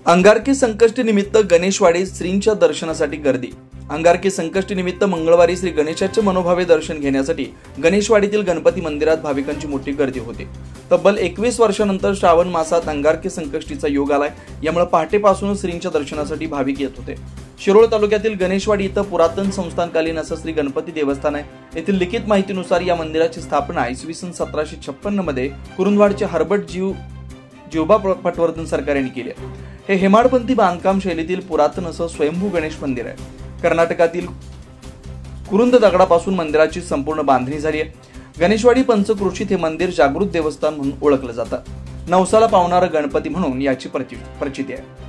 अंगारकी संकष्टी निमित्त गणेशवाडीत श्रींच्या दर्शनासाठी गर्दी। अंगारकी संकष्टी निमित्त मंगळवारी श्री गणेशाचे मनोभावे दर्शन घेण्यासाठी गणेशवाडीतील गणपती मंदिरात भाविकांची मोठी गर्दी होती। तब्बल 21 वर्षांनंतर श्रावण मासात अंगारकी संकष्टीचा योग आलाय, यामुळे पहाटेपासूनच श्रींच्या दर्शनासाठी भाविक येत होते। शिरोळ तालुक्यातील गणेशवाडी इथं पुरातन संस्थानकालीन असं श्री गणपती देवस्थान आहे। येथील लिखित माहितीनुसार या मंदिराची स्थापना इसवी सन 1756 मध्ये कुरुंदवाडचे हरबट जीवबा पटवर्धन सरकारांनी केली आहे। हे हेमाडपंथी बांधकाम शैलीतील पुरातन असं स्वयंभू गणेश मंदिर आहे। कर्नाटकातील कुरुंद दगडापासून मंदिराची संपूर्ण बांधणी झाली आहे। गणेशवाडी पंचक्रोशीत हे मंदिर जागृत देवस्थान म्हणून ओळखलं जातं। नवसाला पावणारा गणपती म्हणून याची प्रचिती आहे।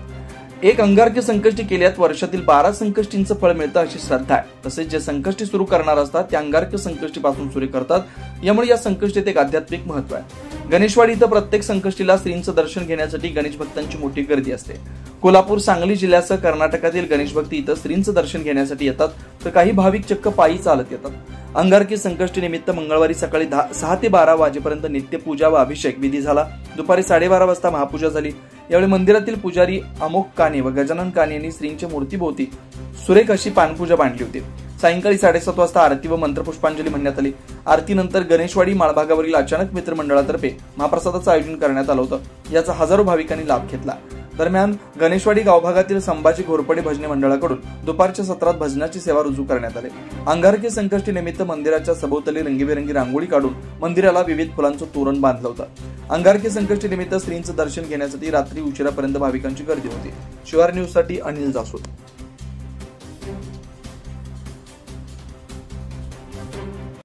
एक अंगारकी संकष्टी केल्यात वर्षातील 12 संकष्टींचं फळ मिळतं अशी श्रद्धा आहे। तसेच जे संकष्टी सुरू करणार असतात ते अंगारकी संकष्टीपासून सुरू करतात, यामुळे या संकष्टीत एक आध्यात्मिक महत्व आहे। गणेशवाडी इथं प्रत्येक संकष्टीला श्रींचं दर्शन घेण्यासाठी गणेश भक्तांची मोठी गर्दी असते। कोल्हापूर, सांगली जिल्ह्यासह कर्नाटकातील गणेश भक्त इथं श्रींचं दर्शन घेण्यासाठी येतात, तर काही भाविक चक्क पायी चालत येतात। अंगारकी संकष्टी निमित्त मंगळवारी सकाळी 6 ते 12 वाजेपर्यंत नित्यपूजा व अभिषेक विधी झाला। दुपारी 12:30 वाजता महापूजा झाली। यावेळी मंदिरातील पुजारी अमोक काने व गजानन काने यांनी श्रींच्या मूर्तीभोवती सुरेख अशी पानपूजा मांडली होती। सायंकाळी 7:30 वाजता आरती व मंत्रपुष्पांजली म्हणण्यात आली। आरतीनंतर गणेशवाडी माळभागावरील अचानक मित्र मंडळातर्फे महाप्रसादाचं आयोजन करण्यात आलं होतं। याचा हजारो भाविकांनी लाभ घेतला। दरम्यान गणेशवाडी गावभागातील संभाजी घोरपडे भजनी मंडळाकडून दुपारच्या सत्रात भजनाची सेवा रुजू करण्यात आली। अंगारकी संकष्टी निमित्त मंदिराच्या सभोवताली रंगीबेरंगी रांगोळी काढून मंदिराला विविध फुलांचं तोरण बांधलं होतं। अंगारकी संकष्टी निमित्त श्रींचं दर्शन घेण्यासाठी रात्री उशिरापर्यंत भाविकांची गर्दी होती। शिवार न्यूज साठी अनिल जासूद।